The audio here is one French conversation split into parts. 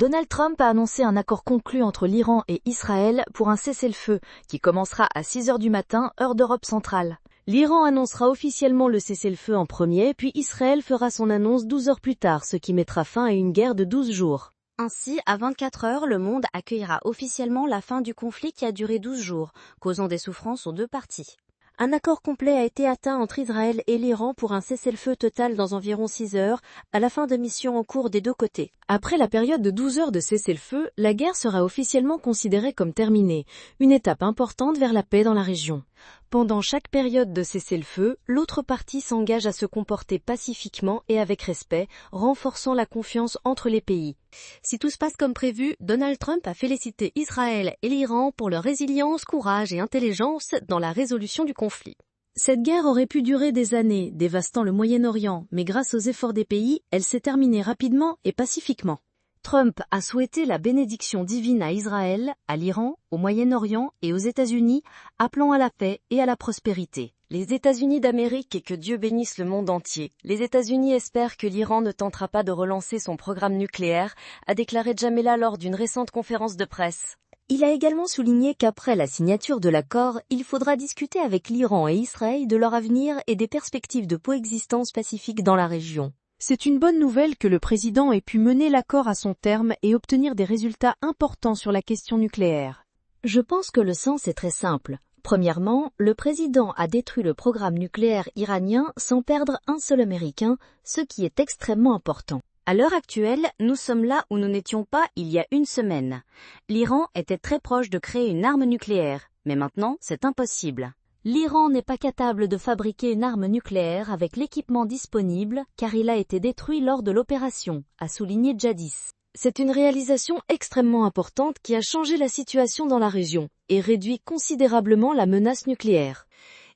Donald Trump a annoncé un accord conclu entre l'Iran et Israël pour un cessez-le-feu qui commencera à 6 heures du matin, heure d'Europe centrale. L'Iran annoncera officiellement le cessez-le-feu en premier, puis Israël fera son annonce 12 heures plus tard, ce qui mettra fin à une guerre de 12 jours. Ainsi, à 24 heures, le monde accueillera officiellement la fin du conflit qui a duré 12 jours, causant des souffrances aux deux parties. Un accord complet a été atteint entre Israël et l'Iran pour un cessez-le-feu total dans environ 6 heures, à la fin de missions en cours des deux côtés. Après la période de 12 heures de cessez-le-feu, la guerre sera officiellement considérée comme terminée, une étape importante vers la paix dans la région. Pendant chaque période de cessez-le-feu, l'autre partie s'engage à se comporter pacifiquement et avec respect, renforçant la confiance entre les pays. Si tout se passe comme prévu, Donald Trump a félicité Israël et l'Iran pour leur résilience, courage et intelligence dans la résolution du conflit. Cette guerre aurait pu durer des années, dévastant le Moyen-Orient, mais grâce aux efforts des pays, elle s'est terminée rapidement et pacifiquement. Trump a souhaité la bénédiction divine à Israël, à l'Iran, au Moyen-Orient et aux États-Unis, appelant à la paix et à la prospérité. Les États-Unis d'Amérique et que Dieu bénisse le monde entier. Les États-Unis espèrent que l'Iran ne tentera pas de relancer son programme nucléaire, a déclaré Jamela lors d'une récente conférence de presse. Il a également souligné qu'après la signature de l'accord, il faudra discuter avec l'Iran et Israël de leur avenir et des perspectives de coexistence pacifique dans la région. C'est une bonne nouvelle que le président ait pu mener l'accord à son terme et obtenir des résultats importants sur la question nucléaire. Je pense que le sens est très simple. Premièrement, le président a détruit le programme nucléaire iranien sans perdre un seul Américain, ce qui est extrêmement important. À l'heure actuelle, nous sommes là où nous n'étions pas il y a une semaine. L'Iran était très proche de créer une arme nucléaire, mais maintenant c'est impossible. L'Iran n'est pas capable de fabriquer une arme nucléaire avec l'équipement disponible car il a été détruit lors de l'opération, a souligné Jadis. C'est une réalisation extrêmement importante qui a changé la situation dans la région et réduit considérablement la menace nucléaire.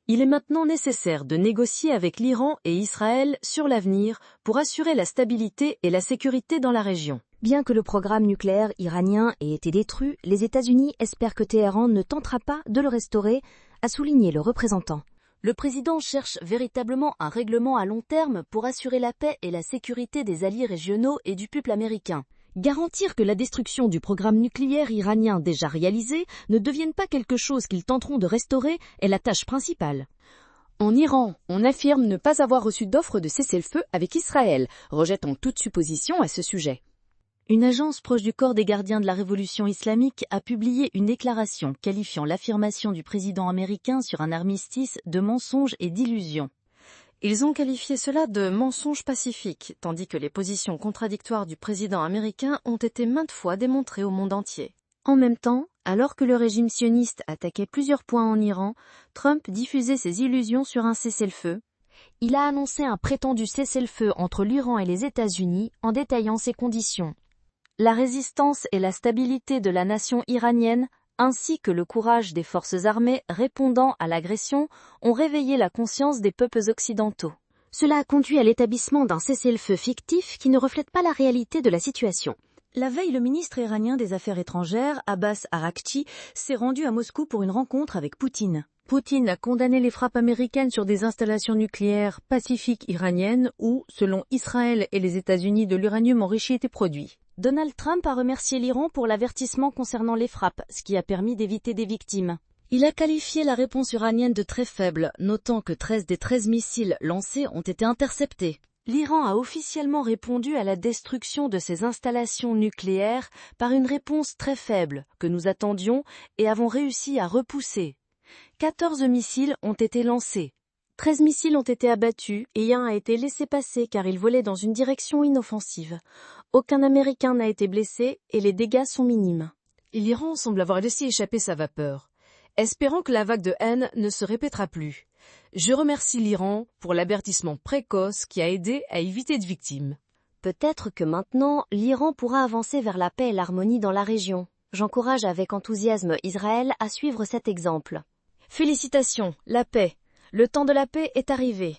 Il est maintenant nécessaire de négocier avec l'Iran et Israël sur l'avenir pour assurer la stabilité et la sécurité dans la région. Bien que le programme nucléaire iranien ait été détruit, les États-Unis espèrent que Téhéran ne tentera pas de le restaurer, a souligné le représentant. Le président cherche véritablement un règlement à long terme pour assurer la paix et la sécurité des alliés régionaux et du peuple américain. Garantir que la destruction du programme nucléaire iranien déjà réalisé ne devienne pas quelque chose qu'ils tenteront de restaurer est la tâche principale. En Iran, on affirme ne pas avoir reçu d'offre de cessez-le-feu avec Israël, rejetant toute supposition à ce sujet. Une agence proche du corps des gardiens de la révolution islamique a publié une déclaration qualifiant l'affirmation du président américain sur un armistice de mensonge et d'illusion. Ils ont qualifié cela de mensonge pacifique, tandis que les positions contradictoires du président américain ont été maintes fois démontrées au monde entier. En même temps, alors que le régime sioniste attaquait plusieurs points en Iran, Trump diffusait ses illusions sur un cessez-le-feu. Il a annoncé un prétendu cessez-le-feu entre l'Iran et les États-Unis en détaillant ses conditions. La résistance et la stabilité de la nation iranienne, ainsi que le courage des forces armées répondant à l'agression, ont réveillé la conscience des peuples occidentaux. Cela a conduit à l'établissement d'un cessez-le-feu fictif qui ne reflète pas la réalité de la situation. La veille, le ministre iranien des Affaires étrangères, Abbas Araghchi, s'est rendu à Moscou pour une rencontre avec Poutine. Poutine a condamné les frappes américaines sur des installations nucléaires pacifiques iraniennes où, selon Israël et les États-Unis, de l'uranium enrichi était produit. Donald Trump a remercié l'Iran pour l'avertissement concernant les frappes, ce qui a permis d'éviter des victimes. Il a qualifié la réponse iranienne de très faible, notant que 13 des 13 missiles lancés ont été interceptés. L'Iran a officiellement répondu à la destruction de ses installations nucléaires par une réponse très faible, que nous attendions et avons réussi à repousser. 14 missiles ont été lancés. 13 missiles ont été abattus et un a été laissé passer car il volait dans une direction inoffensive. Aucun Américain n'a été blessé et les dégâts sont minimes. L'Iran semble avoir laissé échapper sa vapeur. Espérons que la vague de haine ne se répétera plus. Je remercie l'Iran pour l'avertissement précoce qui a aidé à éviter de victimes. Peut-être que maintenant, l'Iran pourra avancer vers la paix et l'harmonie dans la région. J'encourage avec enthousiasme Israël à suivre cet exemple. Félicitations, la paix. Le temps de la paix est arrivé.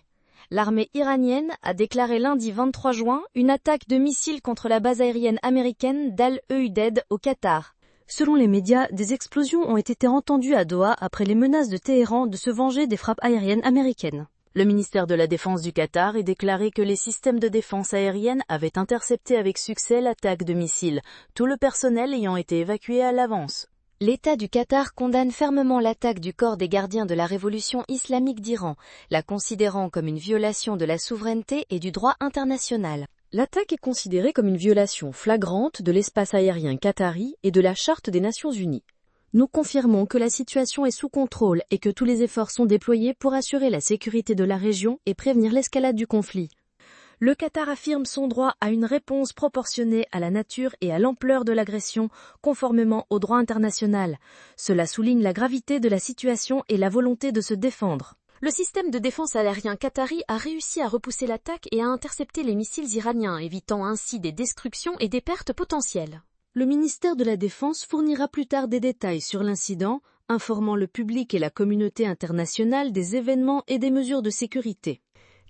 L'armée iranienne a déclaré lundi 23 juin une attaque de missiles contre la base aérienne américaine d'Al-Udeid au Qatar. Selon les médias, des explosions ont été entendues à Doha après les menaces de Téhéran de se venger des frappes aériennes américaines. Le ministère de la Défense du Qatar a déclaré que les systèmes de défense aérienne avaient intercepté avec succès l'attaque de missiles, tout le personnel ayant été évacué à l'avance. L'État du Qatar condamne fermement l'attaque du corps des gardiens de la révolution islamique d'Iran, la considérant comme une violation de la souveraineté et du droit international. L'attaque est considérée comme une violation flagrante de l'espace aérien qatari et de la Charte des Nations Unies. Nous confirmons que la situation est sous contrôle et que tous les efforts sont déployés pour assurer la sécurité de la région et prévenir l'escalade du conflit. Le Qatar affirme son droit à une réponse proportionnée à la nature et à l'ampleur de l'agression, conformément au droit international. Cela souligne la gravité de la situation et la volonté de se défendre. Le système de défense aérien qatari a réussi à repousser l'attaque et à intercepter les missiles iraniens, évitant ainsi des destructions et des pertes potentielles. Le ministère de la Défense fournira plus tard des détails sur l'incident, informant le public et la communauté internationale des événements et des mesures de sécurité.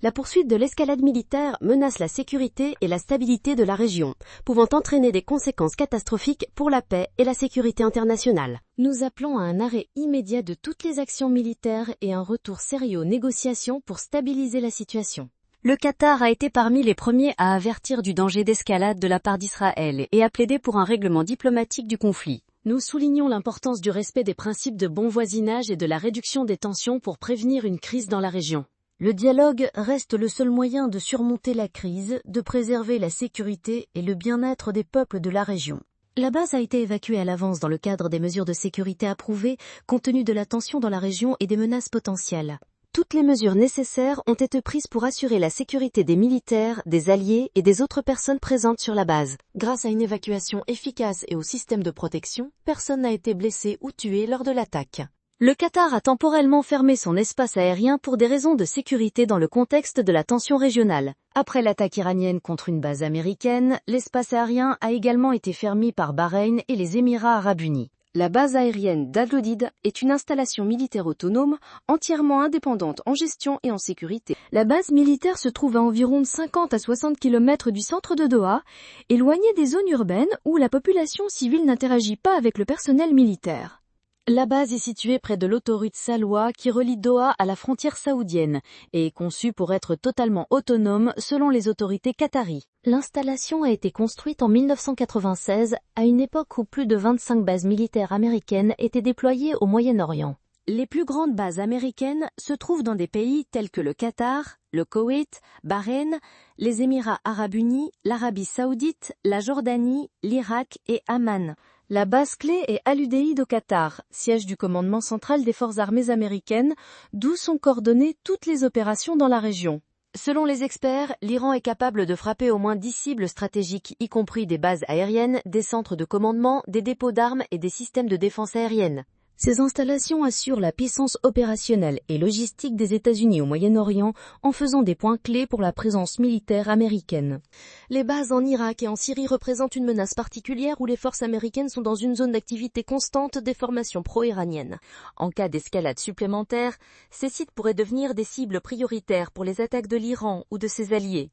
La poursuite de l'escalade militaire menace la sécurité et la stabilité de la région, pouvant entraîner des conséquences catastrophiques pour la paix et la sécurité internationale. Nous appelons à un arrêt immédiat de toutes les actions militaires et un retour sérieux aux négociations pour stabiliser la situation. Le Qatar a été parmi les premiers à avertir du danger d'escalade de la part d'Israël et à plaider pour un règlement diplomatique du conflit. Nous soulignons l'importance du respect des principes de bon voisinage et de la réduction des tensions pour prévenir une crise dans la région. Le dialogue reste le seul moyen de surmonter la crise, de préserver la sécurité et le bien-être des peuples de la région. La base a été évacuée à l'avance dans le cadre des mesures de sécurité approuvées, compte tenu de la tension dans la région et des menaces potentielles. Toutes les mesures nécessaires ont été prises pour assurer la sécurité des militaires, des alliés et des autres personnes présentes sur la base. Grâce à une évacuation efficace et au système de protection, personne n'a été blessé ou tué lors de l'attaque. Le Qatar a temporairement fermé son espace aérien pour des raisons de sécurité dans le contexte de la tension régionale. Après l'attaque iranienne contre une base américaine, l'espace aérien a également été fermé par Bahreïn et les Émirats arabes unis. La base aérienne d'Al-Udeid est une installation militaire autonome, entièrement indépendante en gestion et en sécurité. La base militaire se trouve à environ 50 à 60 km du centre de Doha, éloignée des zones urbaines où la population civile n'interagit pas avec le personnel militaire. La base est située près de l'autoroute Salwa qui relie Doha à la frontière saoudienne et est conçue pour être totalement autonome selon les autorités qataries. L'installation a été construite en 1996, à une époque où plus de 25 bases militaires américaines étaient déployées au Moyen-Orient. Les plus grandes bases américaines se trouvent dans des pays tels que le Qatar, le Koweït, Bahreïn, les Émirats arabes unis, l'Arabie saoudite, la Jordanie, l'Irak et Amman. La base clé est Al-Udeid au Qatar, siège du commandement central des forces armées américaines, d'où sont coordonnées toutes les opérations dans la région. Selon les experts, l'Iran est capable de frapper au moins 10 cibles stratégiques, y compris des bases aériennes, des centres de commandement, des dépôts d'armes et des systèmes de défense aérienne. Ces installations assurent la puissance opérationnelle et logistique des États-Unis au Moyen-Orient en faisant des points clés pour la présence militaire américaine. Les bases en Irak et en Syrie représentent une menace particulière où les forces américaines sont dans une zone d'activité constante des formations pro-iraniennes. En cas d'escalade supplémentaire, ces sites pourraient devenir des cibles prioritaires pour les attaques de l'Iran ou de ses alliés.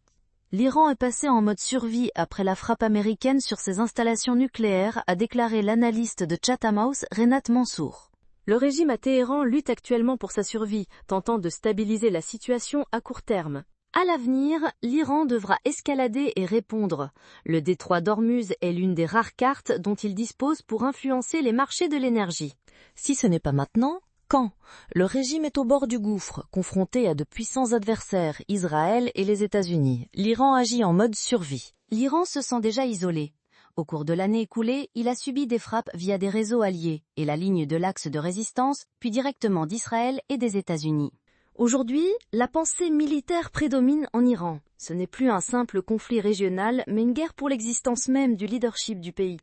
L'Iran est passé en mode survie après la frappe américaine sur ses installations nucléaires, a déclaré l'analyste de Chatham House, Renat Mansour. Le régime à Téhéran lutte actuellement pour sa survie, tentant de stabiliser la situation à court terme. À l'avenir, l'Iran devra escalader et répondre. Le détroit d'Ormuz est l'une des rares cartes dont il dispose pour influencer les marchés de l'énergie. Si ce n'est pas maintenant, quand le régime est au bord du gouffre, confronté à de puissants adversaires, Israël et les États-Unis, l'Iran agit en mode survie. L'Iran se sent déjà isolé. Au cours de l'année écoulée, il a subi des frappes via des réseaux alliés et la ligne de l'axe de résistance, puis directement d'Israël et des États-Unis. Aujourd'hui, la pensée militaire prédomine en Iran. Ce n'est plus un simple conflit régional, mais une guerre pour l'existence même du leadership du pays.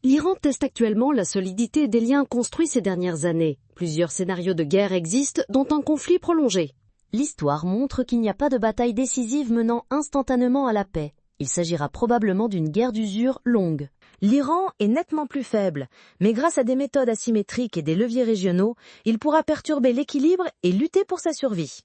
L'Iran teste actuellement la solidité des liens construits ces dernières années. Plusieurs scénarios de guerre existent, dont un conflit prolongé. L'histoire montre qu'il n'y a pas de bataille décisive menant instantanément à la paix. Il s'agira probablement d'une guerre d'usure longue. L'Iran est nettement plus faible, mais grâce à des méthodes asymétriques et des leviers régionaux, il pourra perturber l'équilibre et lutter pour sa survie.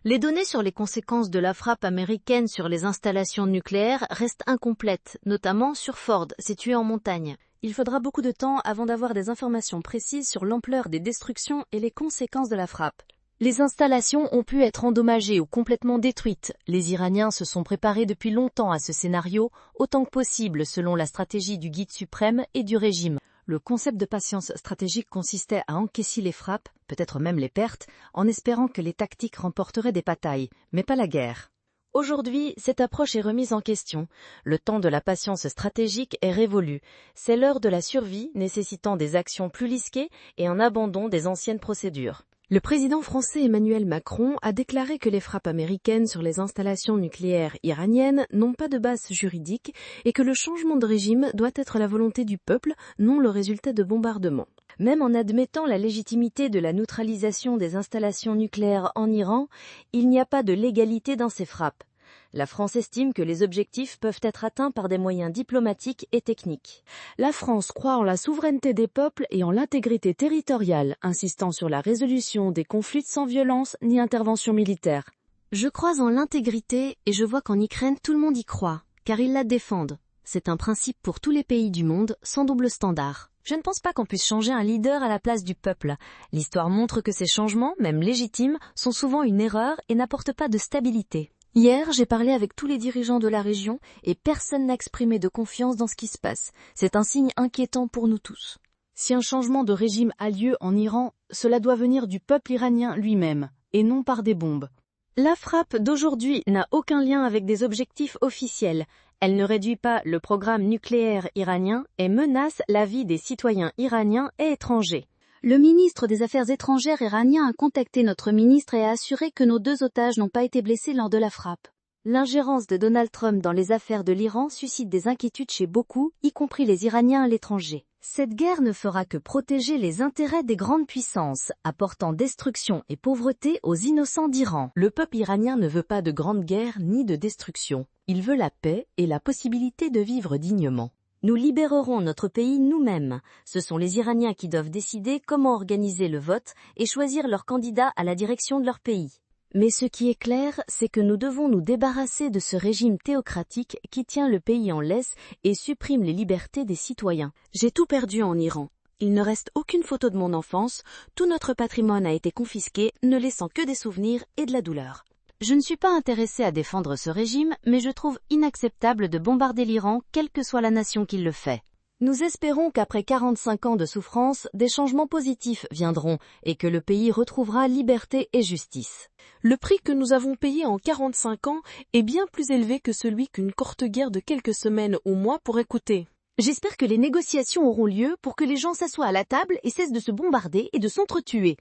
Les données sur les conséquences de la frappe américaine sur les installations nucléaires restent incomplètes, notamment sur Ford, situé en montagne. Il faudra beaucoup de temps avant d'avoir des informations précises sur l'ampleur des destructions et les conséquences de la frappe. Les installations ont pu être endommagées ou complètement détruites. Les Iraniens se sont préparés depuis longtemps à ce scénario, autant que possible selon la stratégie du guide suprême et du régime. Le concept de patience stratégique consistait à encaisser les frappes, peut-être même les pertes, en espérant que les tactiques remporteraient des batailles, mais pas la guerre. Aujourd'hui, cette approche est remise en question. Le temps de la patience stratégique est révolu. C'est l'heure de la survie, nécessitant des actions plus risquées et un abandon des anciennes procédures. Le président français Emmanuel Macron a déclaré que les frappes américaines sur les installations nucléaires iraniennes n'ont pas de base juridique et que le changement de régime doit être la volonté du peuple, non le résultat de bombardements. Même en admettant la légitimité de la neutralisation des installations nucléaires en Iran, il n'y a pas de légalité dans ces frappes. La France estime que les objectifs peuvent être atteints par des moyens diplomatiques et techniques. La France croit en la souveraineté des peuples et en l'intégrité territoriale, insistant sur la résolution des conflits sans violence ni intervention militaire. Je crois en l'intégrité et je vois qu'en Ukraine tout le monde y croit, car ils la défendent. C'est un principe pour tous les pays du monde, sans double standard. Je ne pense pas qu'on puisse changer un leader à la place du peuple. L'histoire montre que ces changements, même légitimes, sont souvent une erreur et n'apportent pas de stabilité. Hier, j'ai parlé avec tous les dirigeants de la région et personne n'a exprimé de confiance dans ce qui se passe. C'est un signe inquiétant pour nous tous. Si un changement de régime a lieu en Iran, cela doit venir du peuple iranien lui-même, et non par des bombes. La frappe d'aujourd'hui n'a aucun lien avec des objectifs officiels. Elle ne réduit pas le programme nucléaire iranien et menace la vie des citoyens iraniens et étrangers. Le ministre des Affaires étrangères iranien a contacté notre ministre et a assuré que nos 2 otages n'ont pas été blessés lors de la frappe. L'ingérence de Donald Trump dans les affaires de l'Iran suscite des inquiétudes chez beaucoup, y compris les Iraniens à l'étranger. Cette guerre ne fera que protéger les intérêts des grandes puissances, apportant destruction et pauvreté aux innocents d'Iran. Le peuple iranien ne veut pas de grande guerre ni de destruction. Il veut la paix et la possibilité de vivre dignement. Nous libérerons notre pays nous-mêmes. Ce sont les Iraniens qui doivent décider comment organiser le vote et choisir leur candidat à la direction de leur pays. Mais ce qui est clair, c'est que nous devons nous débarrasser de ce régime théocratique qui tient le pays en laisse et supprime les libertés des citoyens. J'ai tout perdu en Iran. Il ne reste aucune photo de mon enfance, tout notre patrimoine a été confisqué, ne laissant que des souvenirs et de la douleur. Je ne suis pas intéressée à défendre ce régime, mais je trouve inacceptable de bombarder l'Iran, quelle que soit la nation qui le fait. Nous espérons qu'après 45 ans de souffrance, des changements positifs viendront et que le pays retrouvera liberté et justice. Le prix que nous avons payé en 45 ans est bien plus élevé que celui qu'une courte guerre de quelques semaines ou mois pourrait coûter. J'espère que les négociations auront lieu pour que les gens s'assoient à la table et cessent de se bombarder et de s'entretuer.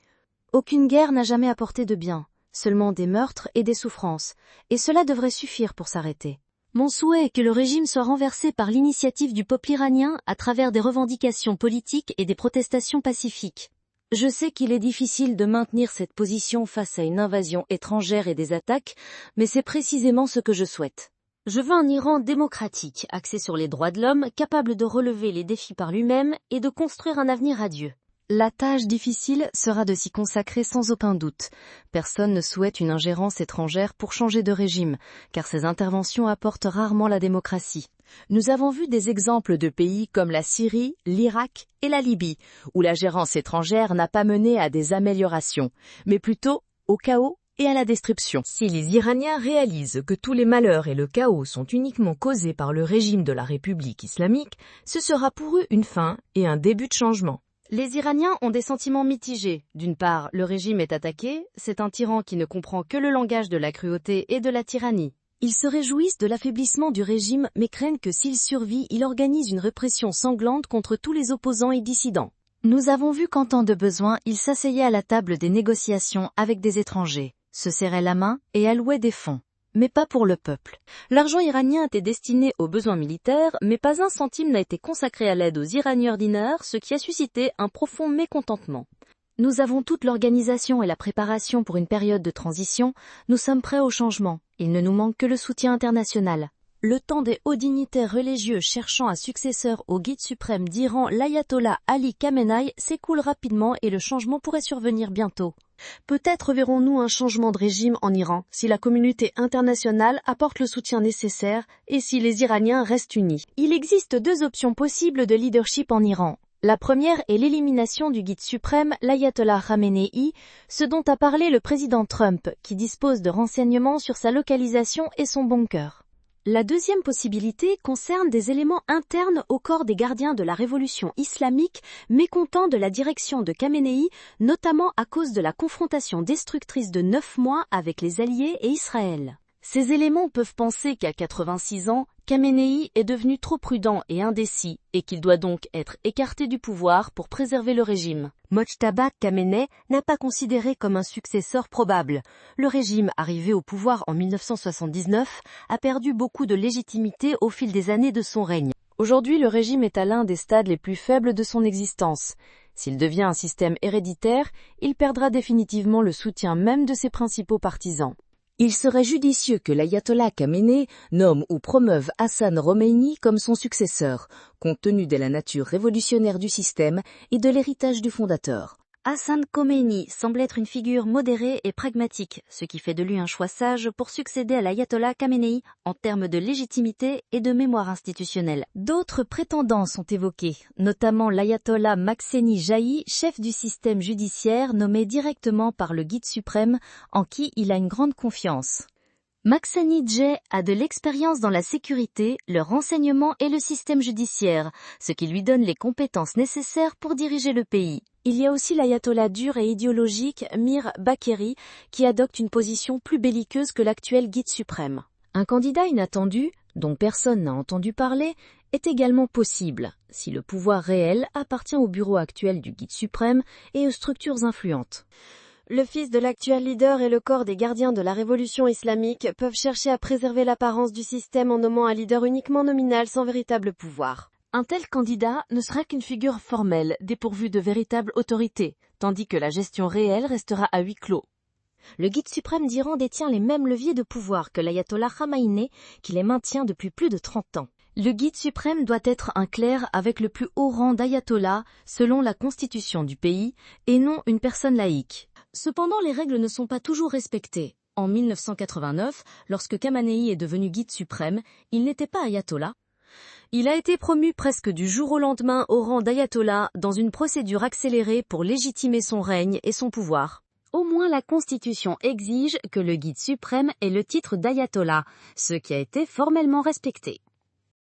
Aucune guerre n'a jamais apporté de bien. Seulement des meurtres et des souffrances, et cela devrait suffire pour s'arrêter. Mon souhait est que le régime soit renversé par l'initiative du peuple iranien à travers des revendications politiques et des protestations pacifiques. Je sais qu'il est difficile de maintenir cette position face à une invasion étrangère et des attaques, mais c'est précisément ce que je souhaite. Je veux un Iran démocratique, axé sur les droits de l'homme, capable de relever les défis par lui-même et de construire un avenir radieux. La tâche difficile sera de s'y consacrer sans aucun doute. Personne ne souhaite une ingérence étrangère pour changer de régime, car ces interventions apportent rarement la démocratie. Nous avons vu des exemples de pays comme la Syrie, l'Irak et la Libye, où l'ingérence étrangère n'a pas mené à des améliorations, mais plutôt au chaos et à la destruction. Si les Iraniens réalisent que tous les malheurs et le chaos sont uniquement causés par le régime de la République islamique, ce sera pour eux une fin et un début de changement. Les Iraniens ont des sentiments mitigés. D'une part, le régime est attaqué, c'est un tyran qui ne comprend que le langage de la cruauté et de la tyrannie. Ils se réjouissent de l'affaiblissement du régime, mais craignent que s'il survit, il organise une répression sanglante contre tous les opposants et dissidents. Nous avons vu qu'en temps de besoin, il s'asseyait à la table des négociations avec des étrangers, se serrait la main et allouait des fonds. Mais pas pour le peuple. L'argent iranien était destiné aux besoins militaires, mais pas un centime n'a été consacré à l'aide aux Iraniens ordinaires, ce qui a suscité un profond mécontentement. Nous avons toute l'organisation et la préparation pour une période de transition, nous sommes prêts au changement, il ne nous manque que le soutien international. Le temps des hauts dignitaires religieux cherchant un successeur au guide suprême d'Iran, l'ayatollah Ali Khamenei, s'écoule rapidement et le changement pourrait survenir bientôt. Peut-être verrons-nous un changement de régime en Iran si la communauté internationale apporte le soutien nécessaire et si les Iraniens restent unis. Il existe 2 options possibles de leadership en Iran. La première est l'élimination du guide suprême, l'ayatollah Khamenei, ce dont a parlé le président Trump, qui dispose de renseignements sur sa localisation et son bunker. La deuxième possibilité concerne des éléments internes au corps des gardiens de la révolution islamique, mécontents de la direction de Khamenei, notamment à cause de la confrontation destructrice de 9 mois avec les Alliés et Israël. Ces éléments peuvent penser qu'à 86 ans, Khamenei est devenu trop prudent et indécis et qu'il doit donc être écarté du pouvoir pour préserver le régime. Mojtaba Khamenei n'a pas considéré comme un successeur probable. Le régime, arrivé au pouvoir en 1979, a perdu beaucoup de légitimité au fil des années de son règne. Aujourd'hui, le régime est à l'un des stades les plus faibles de son existence. S'il devient un système héréditaire, il perdra définitivement le soutien même de ses principaux partisans. Il serait judicieux que l'ayatollah Khamenei nomme ou promeuve Hassan Romeini comme son successeur, compte tenu de la nature révolutionnaire du système et de l'héritage du fondateur. Hassan Khomeini semble être une figure modérée et pragmatique, ce qui fait de lui un choix sage pour succéder à l'ayatollah Khamenei en termes de légitimité et de mémoire institutionnelle. D'autres prétendants sont évoqués, notamment l'ayatollah Makhseni Jahi, chef du système judiciaire nommé directement par le guide suprême, en qui il a une grande confiance. Makhseni Jahi a de l'expérience dans la sécurité, le renseignement et le système judiciaire, ce qui lui donne les compétences nécessaires pour diriger le pays. Il y a aussi l'ayatollah dur et idéologique Mir Bagheri, qui adopte une position plus belliqueuse que l'actuel guide suprême. Un candidat inattendu, dont personne n'a entendu parler, est également possible, si le pouvoir réel appartient au bureau actuel du guide suprême et aux structures influentes. Le fils de l'actuel leader et le corps des gardiens de la révolution islamique peuvent chercher à préserver l'apparence du système en nommant un leader uniquement nominal sans véritable pouvoir. Un tel candidat ne sera qu'une figure formelle, dépourvue de véritable autorité, tandis que la gestion réelle restera à huis clos. Le guide suprême d'Iran détient les mêmes leviers de pouvoir que l'ayatollah Khamenei, qui les maintient depuis plus de 30 ans. Le guide suprême doit être un clerc avec le plus haut rang d'ayatollah, selon la constitution du pays, et non une personne laïque. Cependant, les règles ne sont pas toujours respectées. En 1989, lorsque Khamenei est devenu guide suprême, il n'était pas ayatollah. Il a été promu presque du jour au lendemain au rang d'ayatollah dans une procédure accélérée pour légitimer son règne et son pouvoir. Au moins la Constitution exige que le guide suprême ait le titre d'ayatollah, ce qui a été formellement respecté.